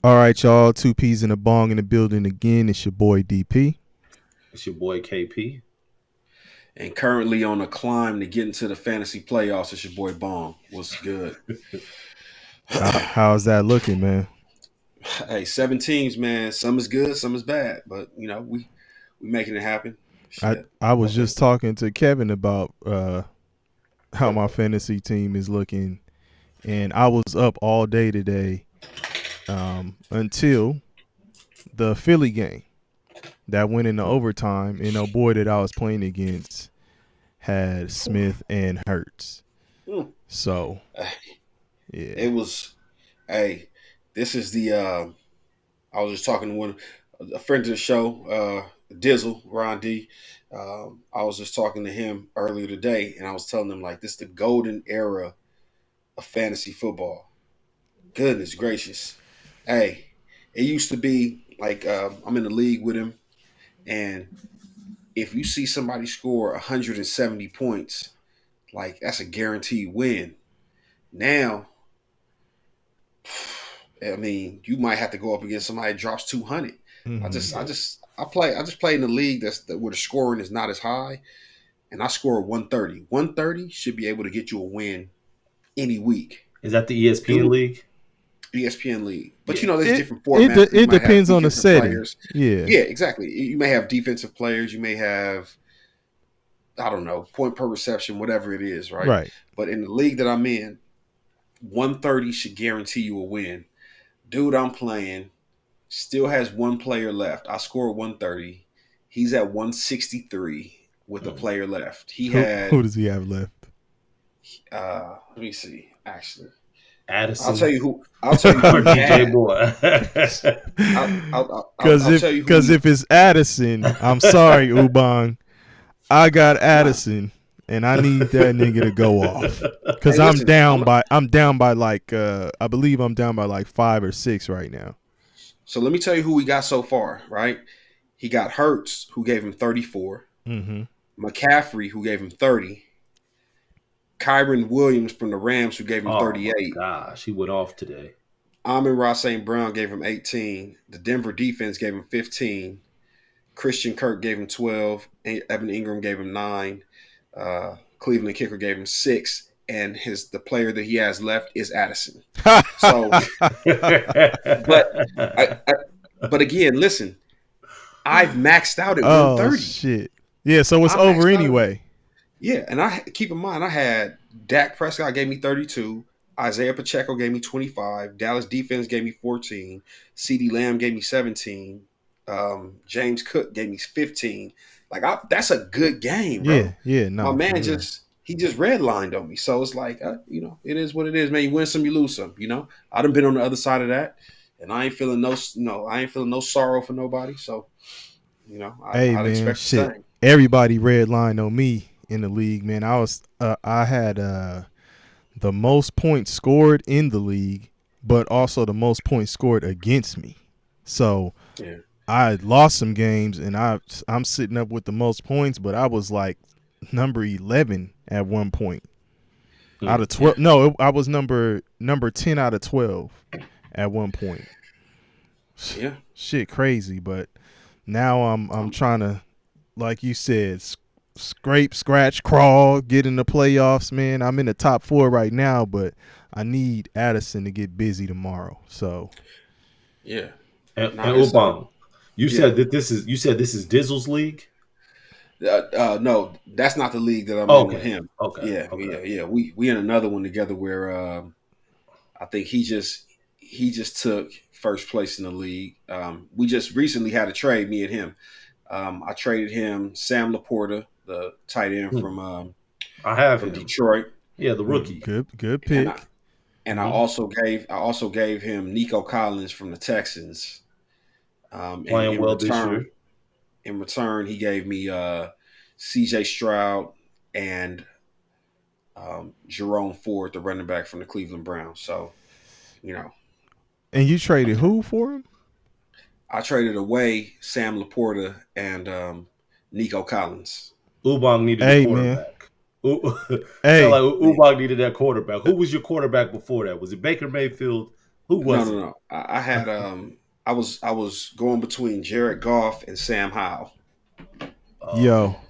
All right, y'all. Two peas in a bong in the building again. It's your boy DP. It's your boy KP. And currently on a climb to get into the fantasy playoffs. It's your boy Bong. What's good? How's that looking, man? Hey, 7 teams, man. Some is good, some is bad, but we making it happen. I Shit. I was Okay. just talking to Kevin about how my fantasy team is looking, and I was up all day today until the Philly game that went into overtime. And no boy that I was playing against had Smith and Hurts. Hmm. So It yeah, was. Hey, this is the. I was just talking to a friend of the show, Dizzle Ron D. I was just talking to him earlier today, and I was telling him like this is the golden era of fantasy football. Goodness gracious. Hey, it used to be like I'm in the league with him, and if you see somebody score 170 points, like that's a guaranteed win. Now, I mean, you might have to go up against somebody that drops 200. hmm I just play in the league where the scoring is not as high, and I score 130. 130 should be able to get you a win any week. Is that the ESPN Dude, league? ESPN league. But Yeah. there's it different it formats because you it might have depends on the defensive setting. players. Yeah, Yeah, exactly. You may have defensive players. You may have, I don't know, point per reception, whatever it is, right? right. But in the league that I'm in, 130 should guarantee you a win. Dude, I'm playing still has one player left. I scored 130. He's at 163 with a Mm. player left. He Who had, does he have left? let me see, actually. Addison I'll tell you who or he DJ had. Moore? Because I'll if tell you who because he. if it's Addison, I'm sorry, Ubang. I got Nah. Addison, and I need that nigga to go off. Cause Hey, listen. I'm down by like I believe I'm down by like 5 or 6 right now. So let me tell you who we got so far. Right. He got Hurts, who gave him 34. Mm-hmm. McCaffrey, who gave him 30. Kyron Williams from the Rams, who gave him Oh my 38. gosh, he went off today. Amon-Ra St. Brown gave him 18. The Denver defense gave him 15. Christian Kirk gave him 12. Evan Ingram gave him 9. Cleveland kicker gave him 6. And the player that he has left is Addison. So, but I, I but again, listen, I've maxed out at Oh 130. shit. Yeah, so it's I over maxed out at anyway. Yeah, and I keep in mind I had Dak Prescott gave me 32, Isaiah Pacheco gave me 25, Dallas defense gave me 14, CD Lamb gave me 17, James Cook gave me 15. That's a good game, Yeah, bro. yeah, My no, for man real. just redlined on me, so it's like it is what it is, man. You win some, you lose some. I done been on the other side of that, and I ain't feeling I ain't feeling no sorrow for nobody. So Hey I'd man, expect the shit. same. Everybody red line on me in the league, man. I had the most points scored in the league, but also the most points scored against me. So Yeah, I lost some games, and I'm sitting up with the most points, but I was like number 11 at one point out Hmm. of yeah, 12. No, I was number 10 out of 12 at one point. yeah. Shit, crazy. But now I'm Um, trying to, like you said, scrape, scratch, crawl, get in the playoffs, man. I'm in the top 4 right now, but I need Addison to get busy tomorrow. So yeah. And Now it's Ubang, yeah. you said this is Dizzle's league. No, that's not the league that I'm in with Okay, him. okay, Yeah, okay. yeah, yeah. We in another one together where I think he just took first place in the league. We just recently had a trade, me and him. I traded him Sam Laporta, the tight end Hmm. I have from him. Detroit, Yeah, the rookie. good and I pick. and Hmm. I also gave him Nico Collins from the Texans. And Playing well this year. in return, he gave me C.J. Stroud and Jerome Ford, the running back from the Cleveland Browns. So, you know, And you traded who for him? I traded away Sam Laporta and Nico Collins. Ubang needed a Hey man. quarterback. Sound Hey, like Man, Ubang needed that quarterback. Who was your quarterback before that? Was it Baker Mayfield Who No, was no, it? no. I had I was going between Jared Goff and Sam Howell. Yo, Oh,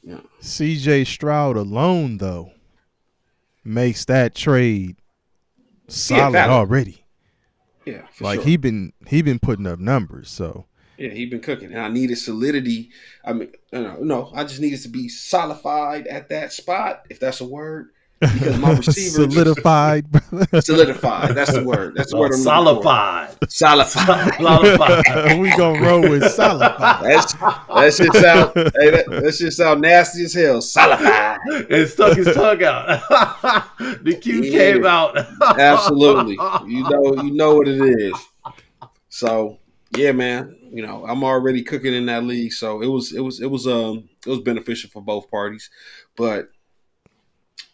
Yeah, CJ Stroud alone though makes that trade yeah, solid valid. already. Yeah, for Like sure. he been putting up numbers. So Yeah, he been cooking, and I needed solidity. I mean, no, I just needed to be solidified at that spot, if that's a word, because my receivers solidified, brother. solidified. That's the word. That's the no, word I'm looking for. solidified. Solidified. Solidified. We gonna roll with solidified. That's that shit sound. Hey, that shit sound nasty as hell. Solidified. And stuck his tongue out. The Q Yeah, came out. absolutely. You know what it is. So yeah, man. I'm already cooking in that league, so it was beneficial for both parties. But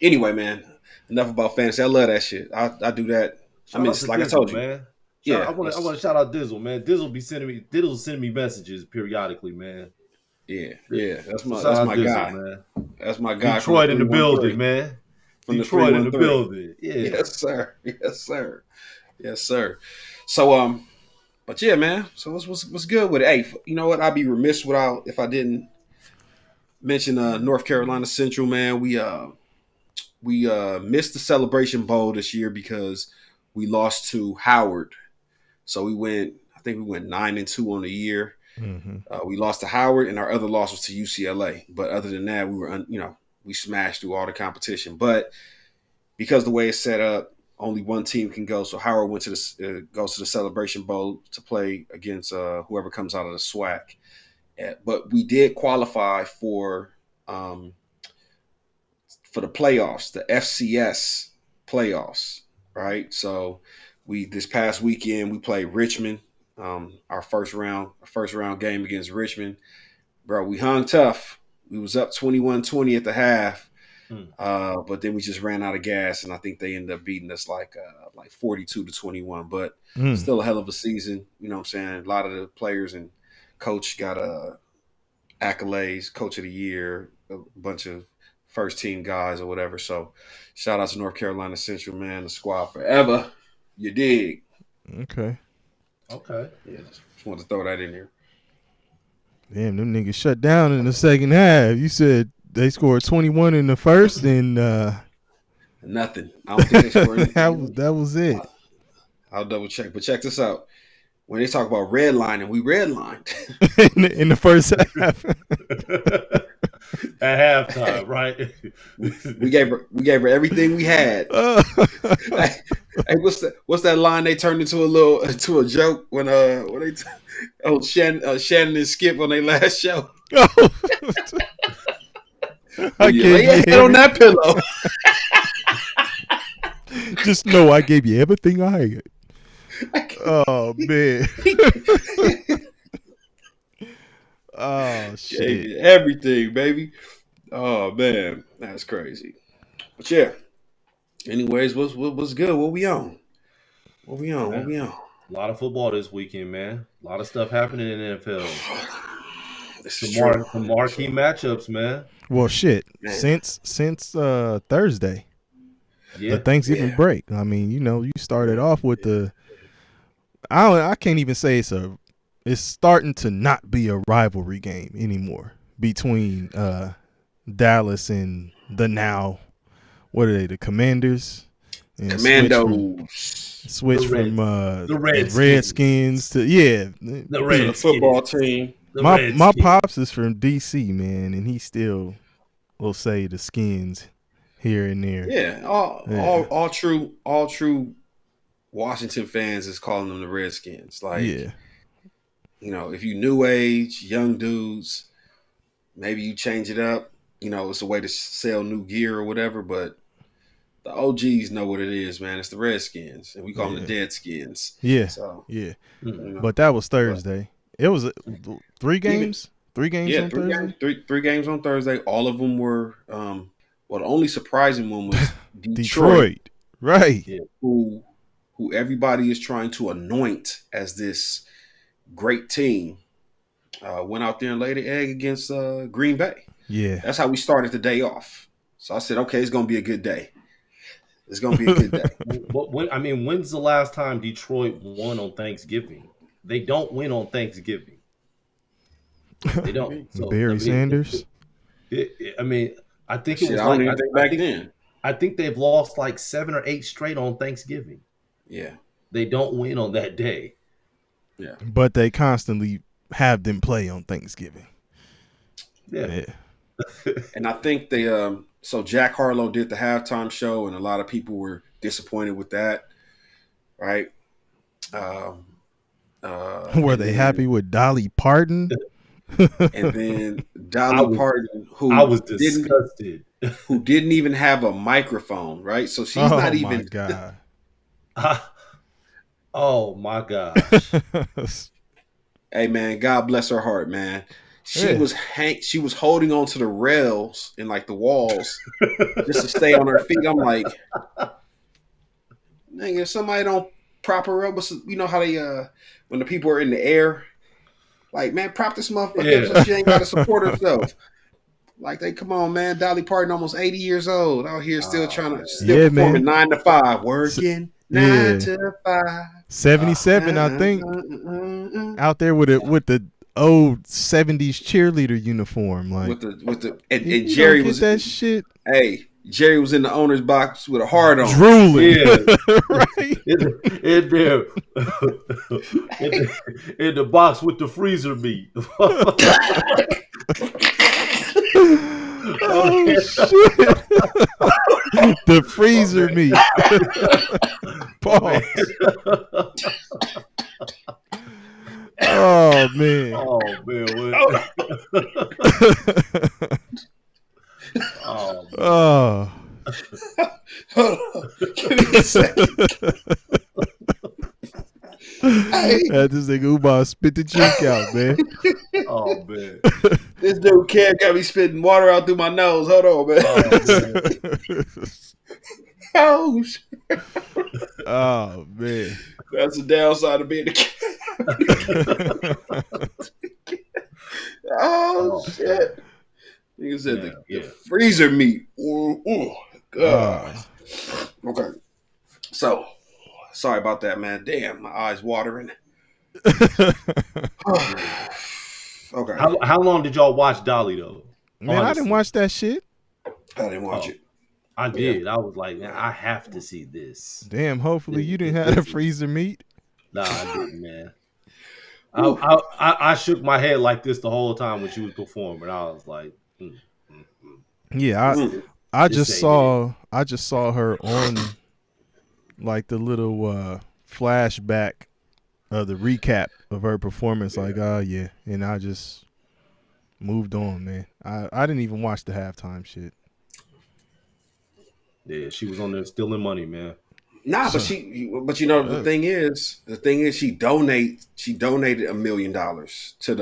anyway, man, enough about fantasy. I love that shit. I do that. I Shout mean, out it's to like I Dizzle, told you. man. I Yeah, want to shout out Dizzle, man. Dizzle sending me messages periodically, man. yeah. That's my Shout that's out my Dizzle, guy. man. That's my guy from the Detroit in the building, 313. man. From the Detroit in the 313. building. Yeah. Yes, sir. Yes, sir. Yes, sir. So but yeah, man. So what's good with it? Hey, you know what? I'd be remiss without if I didn't mention North Carolina Central, man. We missed the Celebration Bowl this year because we lost to Howard. So I think we went 9-2 on the year. Mhm. We lost to Howard, and our other loss was to UCLA. But other than that, we smashed through all the competition. But because the way it's set up, only one team can go. So Howard went to the goes to the Celebration Bowl to play against whoever comes out of the SWAC. But we did qualify um, for the playoffs, the FCS playoffs, right? So we this past weekend we played Richmond, our first round game against Richmond. Bro, we hung tough. We was up 21-20 at the half. Mm. But then we just ran out of gas, and I think they ended up beating us like 42-21. But Mm. still a hell of a season. You know what I'm saying? A lot of the players and coach got accolades, coach of the year, a bunch of first team guys or whatever. So shout out to North Carolina Central, man, the squad forever. You dig? Okay. Okay. Yeah, just wanted to throw that in there. Damn, them niggas shut down in the second half. You said they scored 21 in the first, and Nothing. I don't think they scored anything. that was it. I'll double check. But check this out. When they talk about redlining, we redlined. in the first half. At halftime, right? we gave her everything we had. Oh. Hey, what's that line they turned into a joke when Shannon and Skip on their last show? I You gave lay your you head on that pillow. Just know I gave you everything I had. Oh man. Oh Gave shit. you everything, baby. Oh man, that's crazy. But yeah. Anyways, what's good? What we on? What we on? What Man, we on? a lot of football this weekend, man. A lot of stuff happening in the NFL. This is Some true. some marquee matchups, man. Well shit. Man. Since Thursday, the Yeah. Thanksgiving Yeah. break. I mean, you started Yeah. off with the I can't even say it's starting to not be a rivalry game anymore between Dallas and the now what are they, the Commanders? And Commandos. switch from The the Redskins. Redskins to The To the football Redskins. team. The my Redskins. pops is from DC, man, and he still will say the Skins here and there. Yeah. All, Yeah, all all true Washington fans is calling them the Redskins. Like, yeah, if you new age, young dudes, maybe you change it up. It's a way to sell new gear or whatever, but the OGs know what it is, man. It's the Redskins, and we call them the yeah, Deadskins. yeah, So, yeah. Mm. But that was but Thursday. It was three even games. Three games yeah, on Thursday. three games on Thursday. All of them were. Well, the only surprising one was Detroit, Detroit, right? Yeah. who everybody is trying to anoint as this great team. Went out there and laid an egg against Green Bay. Yeah, That's how we started the day off. So I said, okay, it's gonna be a good day. It's gonna be a good day. When's the last time Detroit won on Thanksgiving? They don't win on Thanksgiving. They don't. So Barry Sanders. I mean, I think it Shit, was I don't like even think back then. I think they've lost like 7 or 8 straight on Thanksgiving. Yeah, They don't win on that day. yeah. But they constantly have them play on Thanksgiving. Yeah. And I think they so Jack Harlow did the halftime show, and a lot of people were disappointed with that, right? Um, Were and they then happy with Dolly Parton? and then I Dolly was Parton, I was didn't disgusted. who didn't even have a microphone, right? So she's Oh not my even. god. Oh my gosh. Hey man, God bless her heart, man. Yeah. She was holding on to the rails and like the walls just to stay on her feet. I'm like, nigga, if somebody don't prop her up, you know how they when the people are in the air, like man, prop this motherfucker up so Yeah. she ain't got to support herself. Like they come on, man. Dolly Parton almost 80 years old out here still Man. still Yeah, performing man. 9 to 5, working Yeah. 9 to 5. 77, I think. Out there with the old 70s cheerleader uniform. Like, And you don't Jerry get was that shit. hey, Jerry was in the owner's box with a heart on. Drooling. Yeah. Right? In there. in the box with the freezer meat. Oh, shit. The freezer meat. Pause. Oh, man. Oh man. Oh man. Oh. Hold on. Give me a second. Hey, This nigga Umar spit the cheek out, man. Oh man. this dude Cam got me spitting water out through my nose. Hold on, man. Oh, shit. Oh, man. That's the downside of being a Oh, shit. Nigga said the freezer meat. Ooh, God. Okay. So, sorry about that, man. Damn, my eyes watering. Okay. How long did y'all watch Dolly though? Man, I didn't Honestly. watch that shit. I didn't watch it. I did. I was like, man, I have to see this. Damn, hopefully you didn't have the freezer meat. Nah, I didn't, man. I shook my head like this the whole time when she was performing. I was like, Yeah, I just saw her on like the little flashback of the recap of her performance. Like, yeah, and I just moved on, man. I didn't even watch the halftime shit. Yeah, she was on there stealing money, man. Nah, but you know the thing is she donated $1 million to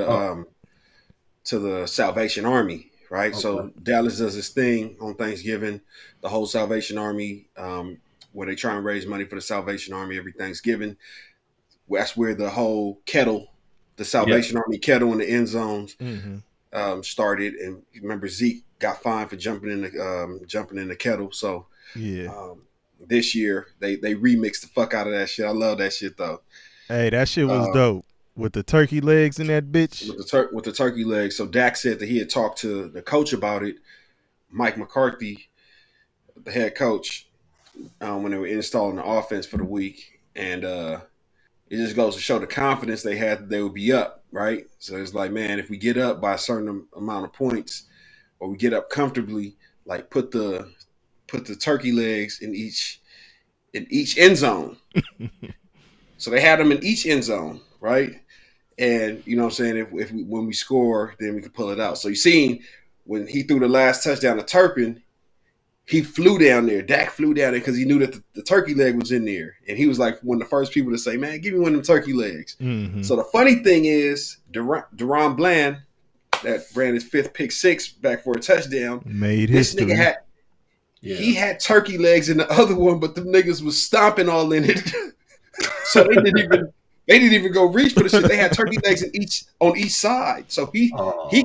the Salvation Army, right? Okay. So Dallas does this thing on Thanksgiving, the whole Salvation Army, where they try and raise money for the Salvation Army every Thanksgiving. That's where the whole kettle, the Salvation Army kettle in the end zones, started. And remember, Zeke got fined for jumping in the kettle. So this year they remixed the fuck out of that shit. I love that shit though. Hey, that shit was dope with the turkey legs in that bitch. With the turkey legs. So Dak said that he had talked to the coach about it, Mike McCarthy, the head coach, when they were installing the offense for the week, and it just goes to show the confidence they had that they would be up, right? So it's like, man, if we get up by a certain amount of points, or we get up comfortably, like put the turkey legs in each end zone. So they had them in each end zone, right? And you know what I'm saying? If when we score, then we can pull it out. So you seen when he threw the last touchdown to Turpin, he flew down there. Dak flew down there because he knew that the turkey leg was in there. And he was like one of the first people to say, man, give me one of them turkey legs. Mm-hmm. So the funny thing is, Deron Bland, that ran his 5th pick 6 back for a touchdown, made history. This nigga he had turkey legs in the other one, but the niggas was stomping all in it. So they didn't even go reach for the shit. They had turkey legs on each side. So he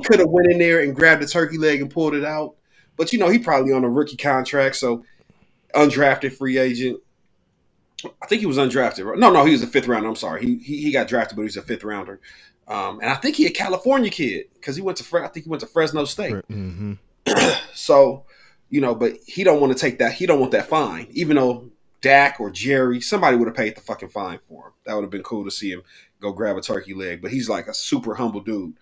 could have went in there and grabbed the turkey leg and pulled it out. But he probably on a rookie contract. So undrafted free agent. I think he was undrafted. Right? No, he was a fifth rounder. I'm sorry. He got drafted, but he was a fifth rounder. And I think he a California kid because he went to I think he went to Fresno State. Mm-hmm. So, but he don't want to take that. He don't want that fine, even though Dak or Jerry, somebody would have paid the fucking fine for him. That would have been cool to see him go grab a turkey leg. But he's like a super humble dude.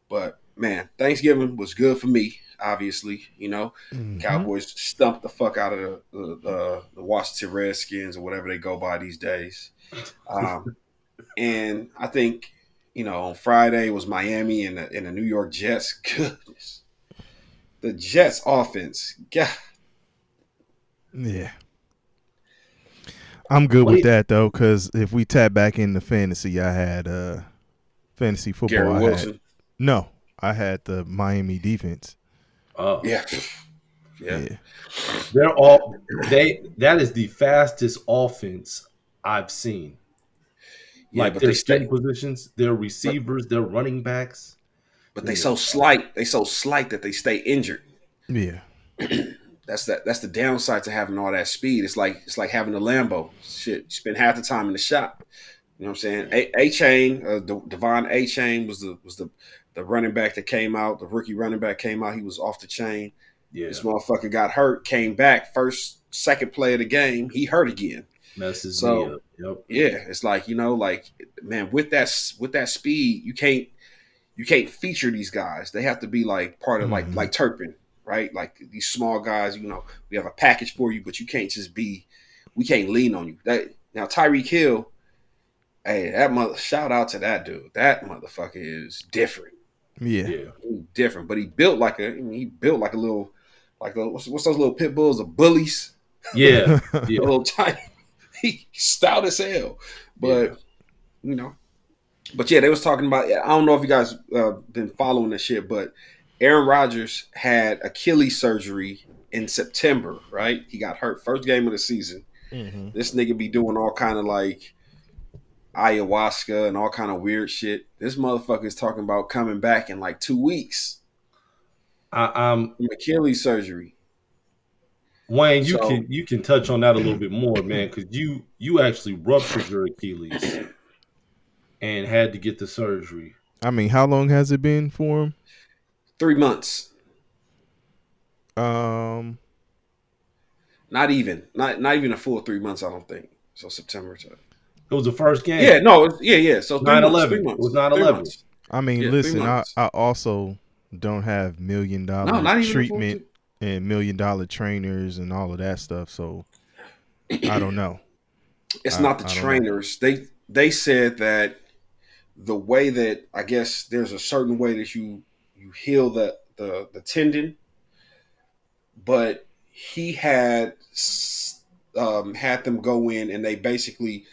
But man, Thanksgiving was good for me. Obviously, Mm-hmm. Cowboys stumped the fuck out of the Washington Redskins or whatever they go by these days. And I think on Friday was Miami and the New York Jets. Goodness, the Jets offense. God. Yeah. I'm good with that though, because if we tap back into fantasy, I had fantasy football. Gary Wilson. I had the Miami defense. Oh, Yeah. They're all that is the fastest offense I've seen. Yeah, Like but their they skill stay, positions, their but receivers, their running backs. but they Nigga, so slight. They so slight that they stay injured. Yeah. That's the downside to having all that speed. It's like having a Lambo. Shit, you spend half the time in the shop. You know what I'm saying? A Chain, Devon A Chain was the running back that came out. The rookie running back came out. He was off the chain. yeah, This motherfucker got hurt, came back second play of the game. He hurt again. messed his knee So up. Yep. yeah, it's like man, with that speed, you can't feature these guys. They have to be like part of Mm-hmm. like Turpin, right? Like these small guys. We have a package for you, but you can't just be. We can't lean on you. Now Tyreek Hill. Hey, shout out to that dude. That motherfucker is different. Yeah. Yeah. He's different, but he built like a little what's those little pit bulls of bullies? Yeah. A Yeah. little tiny. He stout as hell, Yeah. but you know. But yeah, they was talking about. I don't know if you guys been following this shit, but Aaron Rodgers had Achilles surgery in September. Right, he got hurt first game of the season. Mm-hmm. This nigga be doing all kind of like ayahuasca and all kind of weird shit. This motherfucker is talking about coming back in like 2 weeks I'm from Achilles surgery. Wayne, So you can touch on that a little bit more, man, because you actually ruptured your Achilles and had to get the surgery. I mean, how long has it been for him? 3 months. Um, Not even a full 3 months. I don't think so. September. So. It was the first Yeah, game. no, yeah. So 3 months. 9/11. 3 It was months. 9/11. I mean, Yeah, three listen, months. I also don't have $1 million No, not even a full. treatment and $1 million trainers and all of that stuff. So I don't know. It's not the I don't know. trainers. They said that the way that I guess there's a certain way that you heal the tendon, but he had them go in and they basically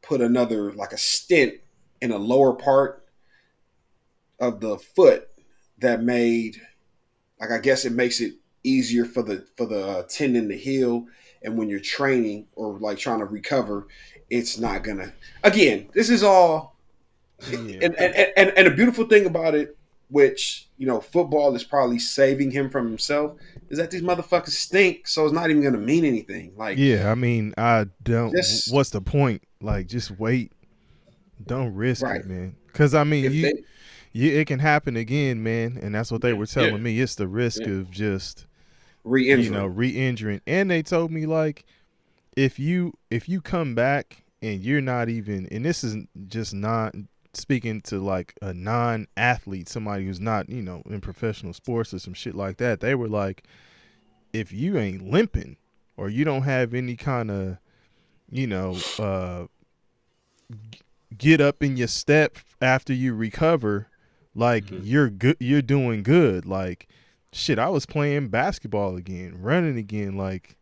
put another like a stent in a lower part of the foot that made like I guess it makes it easier for the tendon to heal, and when you're training or like trying to recover, it's not gonna. Again, this is all, Yeah. and a beautiful thing about it, which football is probably saving him from himself, is that these motherfuckers stink, so it's not even gonna mean anything. Like Yeah. I mean, I don't. just What's the point? Like, just wait. Don't risk right. it, man. Because I mean, If they it can happen again, man. And that's what they were yeah, telling me. It's the risk yeah. of just Re-injuring. re-injuring. And they told me like if you come back and you're not even, and this is just not speaking to like a non-athlete, somebody who's not in professional sports or some shit like that. They were like, if you ain't limping or you don't have any kind of you know get up in your step after you recover, like Mhm. you're good, you're doing good. Like shit, I was playing basketball again, running again. Like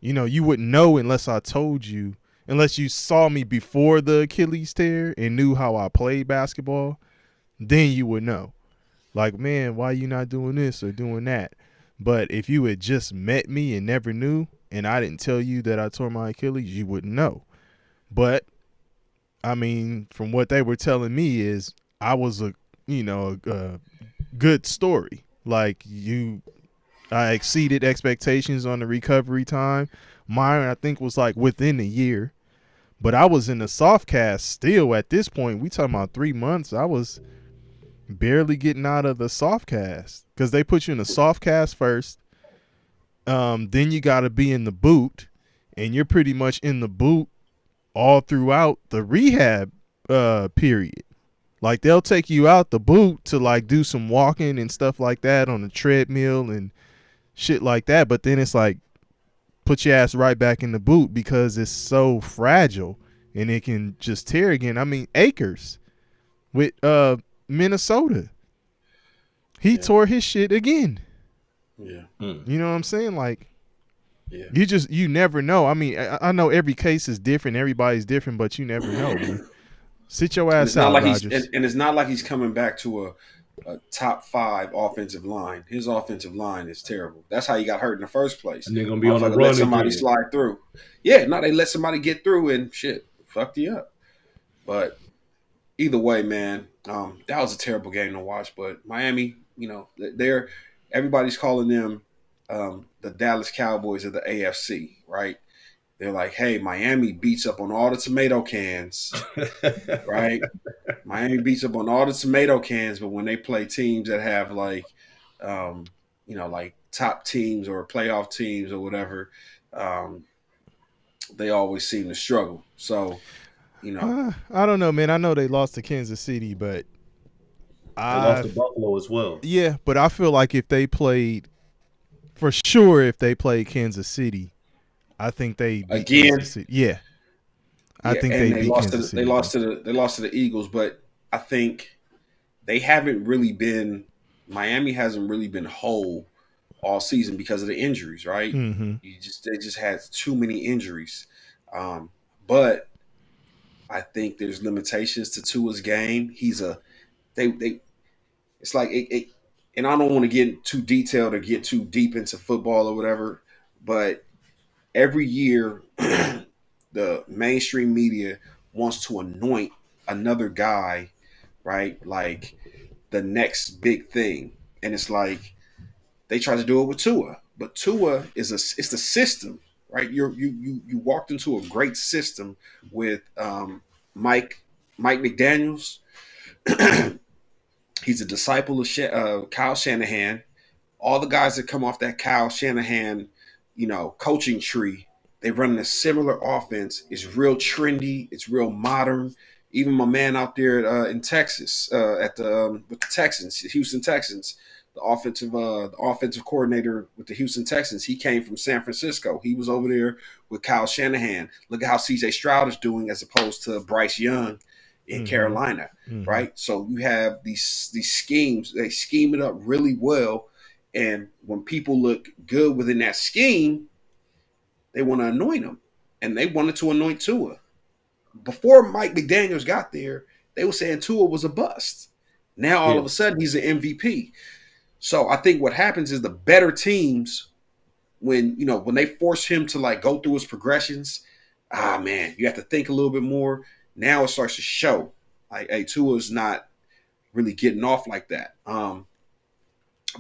you wouldn't know unless I told you, unless you saw me before the Achilles tear and knew how I played basketball. Then you would know. Like, man, why you not doing this or doing that? But if you had just met me and never knew, and I didn't tell you that I tore my Achilles, you wouldn't know. But I mean, from what they were telling me is I was a good story. Like I exceeded expectations on the recovery time. Mine, I think, was like within a year. But I was in the soft cast still at this point. We talking about 3 months. I was barely getting out of the soft cast because they put you in the soft cast first. Then you got to be in the boot, and you're pretty much in the boot all throughout the rehab period. Like they'll take you out the boot to like do some walking and stuff like that on the treadmill and shit like that. But then it's like put your ass right back in the boot because it's so fragile and it can just tear again. I mean, Akers with Minnesota, he tore his shit again. Yeah. You know what I'm saying? Like, yeah. You never know. I mean, I know every case is different. Everybody's different, but you never know, man. Sit your ass out, like Rodgers. and it's not like he's coming back to a top 5 offensive line. His offensive line is terrible. That's how he got hurt in the first place. And they're gonna be on the run let somebody again. slide through. Yeah, no, they let somebody get through and shit fucked you up. But either way, man, that was a terrible game to watch. But Miami, everybody's calling them the Dallas Cowboys of the AFC, right? They're like, hey, Miami beats up on all the tomato cans, right? Miami beats up on all the tomato cans, but when they play teams that have like top teams or playoff teams or whatever, they always seem to struggle. So, I don't know, man. I know they lost to Kansas City, but they lost to Buffalo as well. Yeah, but I feel like if they played Kansas City, I think they beat Kansas City. Yeah. I think they beat Kansas City. They lost to the Eagles, but I think they haven't really been. Miami hasn't really been whole all season because of the injuries, right? Mm-hmm. They just had too many injuries. But I think there's limitations to Tua's game. It's like it, and I don't want to get too detailed or get too deep into football or whatever, but every year the mainstream media wants to anoint another guy, right? Like the next big thing. And it's like they try to do it with Tua. But Tua it's the system, right? You walked into a great system with Mike McDaniels. He's a disciple of Kyle Shanahan. All the guys that come off that Kyle Shanahan, coaching tree, they run a similar offense. It's real trendy. It's real modern. Even my man out there in Texas, with the Texans, the Houston Texans, the offensive coordinator with the Houston Texans, he came from San Francisco. He was over there with Kyle Shanahan. Look at how C.J. Stroud is doing as opposed to Bryce Young in Carolina, right? So you have these schemes. They scheme it up really well. And when people look good within that scheme, they want to anoint them. And they wanted to anoint Tua. Before Mike McDaniels got there, they were saying Tua was a bust. Now, all of a sudden, he's an MVP. So I think what happens is the better teams, when they force him to like go through his progressions, man, you have to think a little bit more. Now it starts to show. Like, hey, Tua's not really getting off like that.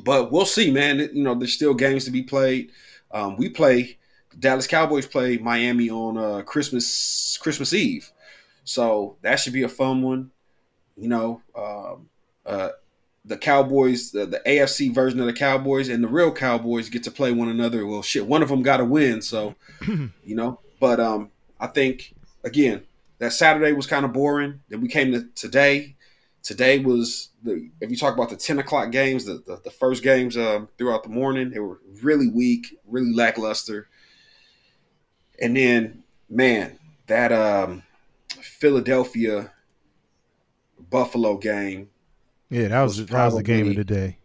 But we'll see, man. There's still games to be played. The Dallas Cowboys play Miami on Christmas Eve. So that should be a fun one. The Cowboys, the AFC version of the Cowboys and the real Cowboys get to play one another. Well, shit, one of them got to win. So, but I think, again, that Saturday was kind of boring. Then we came to today. Today was if you talk about the 10 o'clock games, the first games throughout the morning, they were really weak, really lackluster. And then, man, that Philadelphia Buffalo game. Yeah, that was the game of the day.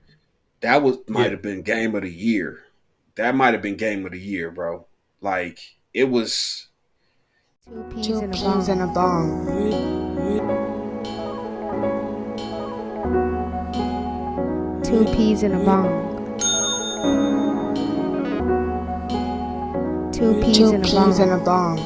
That might have been game of the year. That might have been game of the year, bro. Like, it was Two peas in a bong. Two peas in a bong. Two peas in a bong.